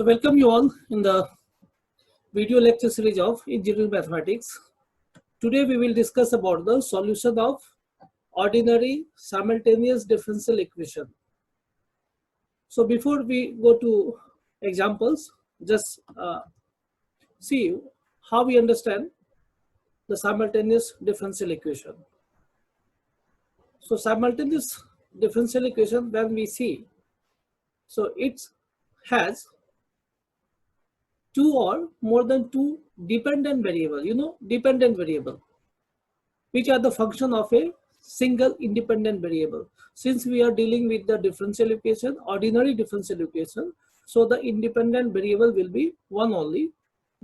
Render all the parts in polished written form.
So welcome you all in the video lecture series of engineering mathematics. Today we will discuss about the solution of ordinary simultaneous differential equation. So before we go to examples, just see how we understand the simultaneous differential equation. So simultaneous differential equation, when we see, so it has two or more than two dependent variable, dependent variable, which are the function of a single independent variable. Since we are dealing with the differential equation, ordinary differential equation, so the independent variable will be one only.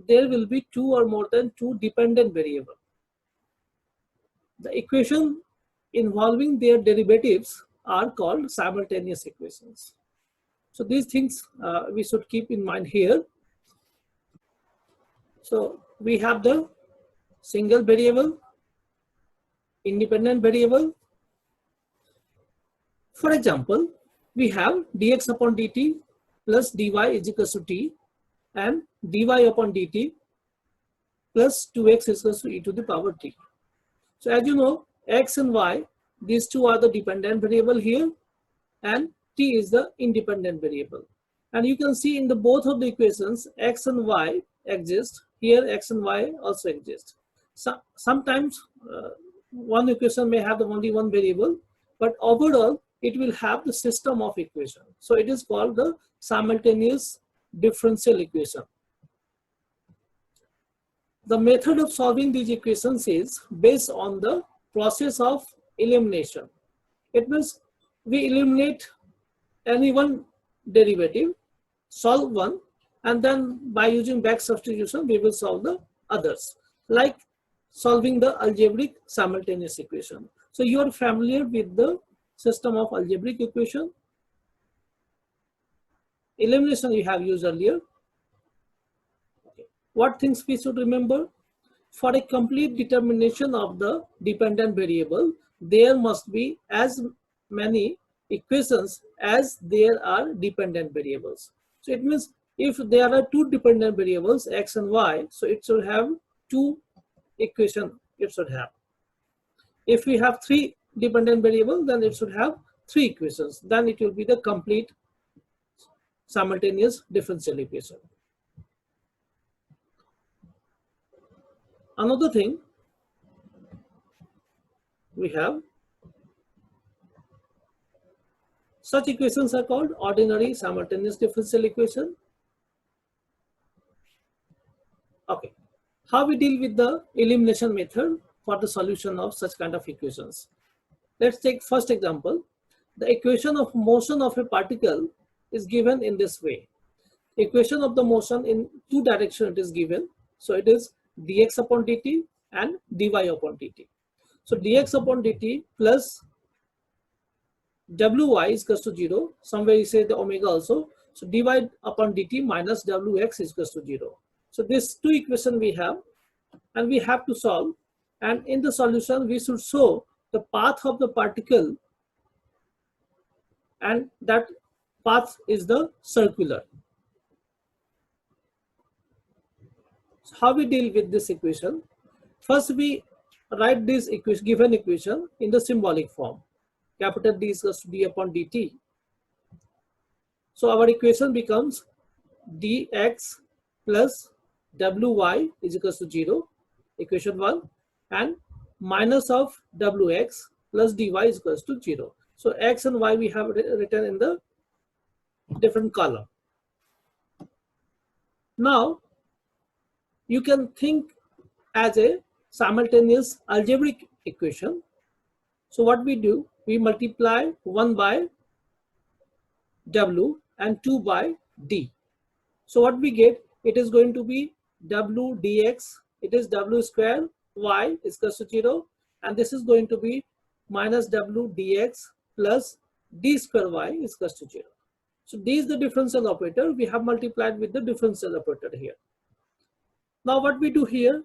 There will be two or more than two dependent variable. The equation involving their derivatives are called simultaneous equations. So these things we should keep in mind here. So we have the single variable, independent variable. For example, we have dx upon dt plus dy is equals to t and dy upon dt plus 2x is equals to e to the power t. So as you know, x and y, these two are the dependent variable here and t is the independent variable. And you can see in the both of the equations, x and y exist. Here x and y also exist. So sometimes one equation may have only one variable, but overall it will have the system of equation. So it is called the simultaneous differential equation. The method of solving these equations is based on the process of elimination. It means we eliminate any one derivative, solve one, and then by using back substitution we will solve the others, like solving the algebraic simultaneous equation. So you are familiar with the system of algebraic equation. Elimination you have used earlier. Okay. What things we should remember? For a complete determination of the dependent variable, there must be as many equations as there are dependent variables. So it means if there are two dependent variables, x and y, so it should have two equations. It should have. If we have three dependent variables, then it should have three equations. Then it will be the complete simultaneous differential equation. Another thing we have, such equations are called ordinary simultaneous differential equation. Okay, how we deal with the elimination method for the solution of such kind of equations? Let's take first example. The equation of motion of a particle is given in this way. Equation of the motion in two directions it is given. So it is dx upon dt and dy upon dt. So dx upon dt plus wy is equals to 0. Somewhere you say the omega also. So dy upon dt minus wx is equals to 0. So these two equations we have, and we have to solve. And in the solution, we should show the path of the particle, and that path is the circular. So how we deal with this equation? First, we write this equation, given equation in the symbolic form. Capital D is equals to d upon dt. So our equation becomes dx plus wy is equals to 0, equation 1, and minus of wx plus dy is equals to 0. So x and y we have written in the different column. Now you can think as a simultaneous algebraic equation. So what we do, we multiply 1 by w and 2 by d. So what we get, it is going to be w dx, it is w square y is equals to 0, and this is going to be minus w dx plus d square y is equals to 0. So d is the differential operator. We have multiplied with the differential operator here. Now what we do here,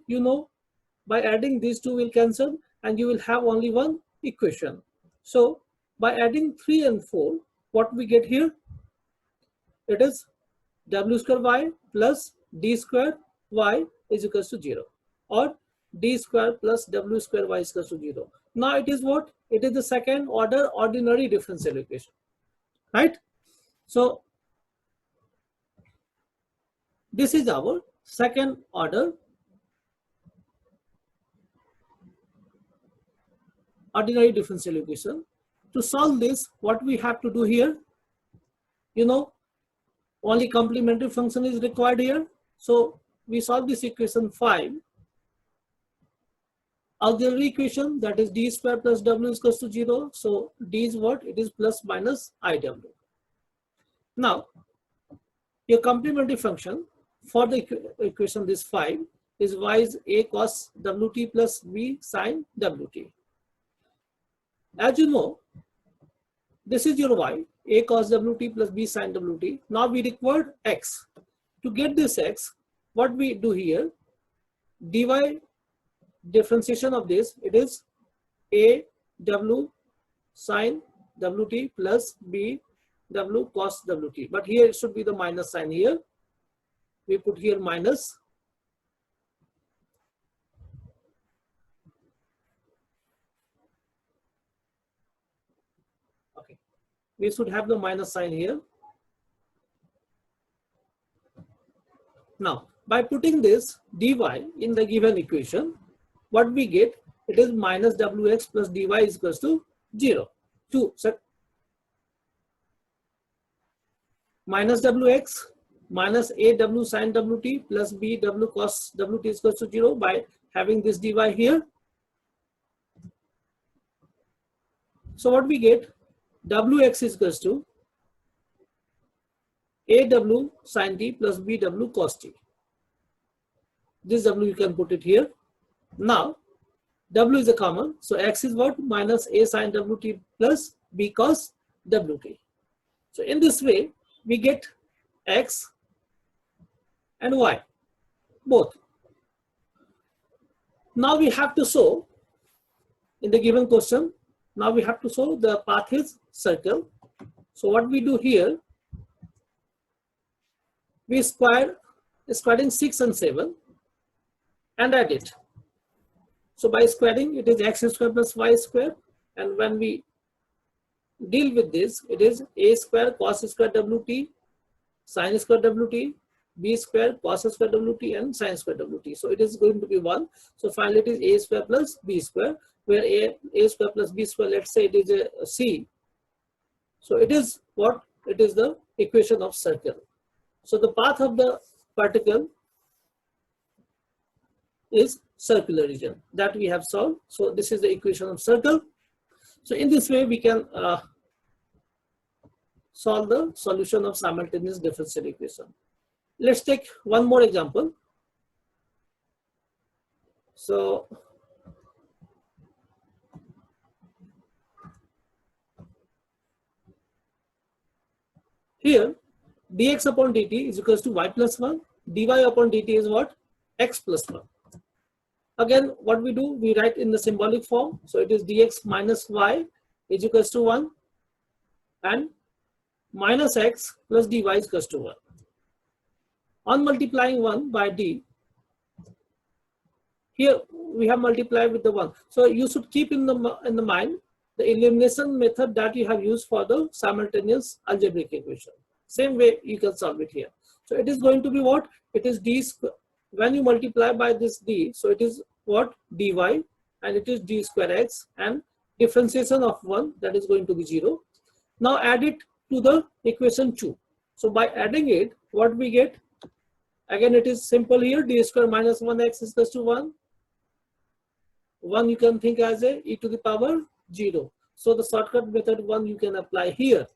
by adding these two will cancel and you will have only one equation. So by adding 3 and 4, what we get here, it is w square y plus d square y is equals to 0, or d square plus w square y is equals to 0. Now it is what? It is the second order ordinary differential equation, right? So this is our second order ordinary differential equation. To solve this, what we have to do here, you know, only complementary function is required here. So we solve this equation 5. Auxiliary equation, that is d square plus w is equals to 0. So d is what? It is plus minus iw. Now your complementary function for the equation this 5 is y is a cos wt plus b sin wt. As you know, this is your y, a cos wt plus b sin wt. Now we require x. To get this x, what we do here, dy differentiation of this, it is a w sin wt plus b w cos wt. But here it should be the minus sign here. We put here minus. Okay. We should have the minus sign here. Now, by putting this dy in the given equation, what we get, it is minus wx plus dy is equals to 0. 2. So minus wx minus aw sin wt plus bw cos wt is equals to 0 by having this dy here. So what we get, wx is equals to aw sin t plus bw cos t. This w you can put it here. Now w is a common, so x is what? Minus a sin wt plus b cos wt. So in this way we get x and y both. Now we have to show in the given question, now we have to show the path is circle. So what we do here, we squaring 6 and 7 and add it. So by squaring, it is x square plus y square, and when we deal with this, it is a square cos square wt sin square wt b square cos square wt and sin square wt. So it is going to be 1. So finally it is a square plus b square, where a square plus b square, let's say it is a c. So it is what? It is the equation of circle. So the path of the particle is circular region that we have solved. So this is the equation of circle. So in this way we can solve the solution of simultaneous differential equation. Let's take one more example. So here dx upon dt is equals to y plus 1, dy upon dt is what? X plus 1. Again, what we do, we write in the symbolic form. So it is dx minus y is equals to 1 and minus x plus dy is equals to 1. On multiplying 1 by d, here we have multiplied with the 1. So you should keep in the mind the elimination method that you have used for the simultaneous algebraic equation. Same way you can solve it here. So it is going to be what? It is d square. When you multiply by this d, so it is what? Dy, and it is d square x, and differentiation of 1, that is going to be 0. Now add it to the equation 2. So by adding it, what we get? Again, it is simple here. D square minus 1x is equals to 1. 1 you can think as a e to the power 0. So the shortcut method 1 you can apply here.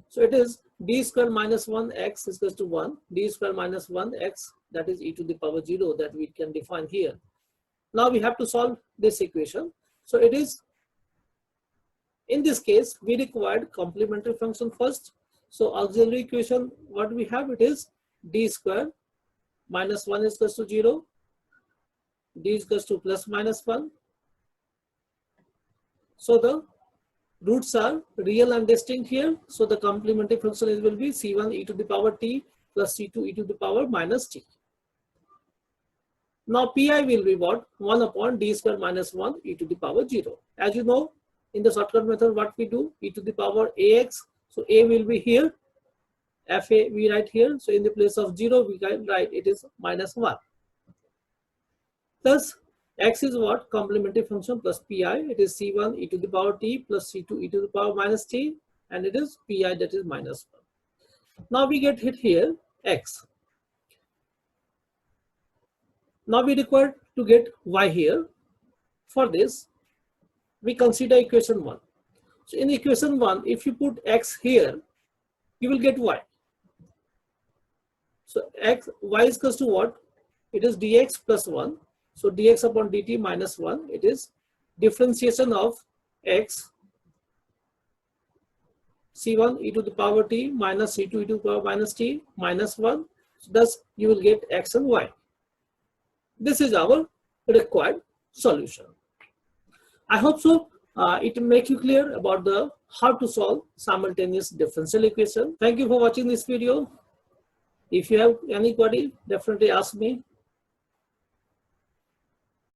So it is d square minus 1x is equals to 1. D square minus 1x, that is e to the power 0, that we can define here. Now we have to solve this equation. So it is, in this case, we required complementary function first. So auxiliary equation, what we have, it is d square minus 1 is equals to 0. D is equals to plus minus 1. So the roots are real and distinct here. So the complementary function will be c1 e to the power t plus c2 e to the power minus t. Now pi will be what? 1 upon d square minus 1 e to the power 0. As you know, in the shortcut method, what we do? E to the power ax. So a will be here. Fa we write here. So in the place of 0, we can write it is minus 1. Plus x is what? Complementary function plus pi. It is c1 e to the power t plus c2 e to the power minus t. And it is pi, that is minus 1. Now we get hit here x. Now we require to get y here. For this, we consider equation 1. So in equation 1, if you put x here, you will get y. So y is equals to what? It is dx plus 1. So dx upon dt minus 1. It is differentiation of x c1 e to the power t minus c2 e to the power minus t minus 1. So thus you will get x and y. This is our required solution. I hope so. It will make you clear about the how to solve simultaneous differential equation. Thank you for watching this video. If you have any query, definitely ask me.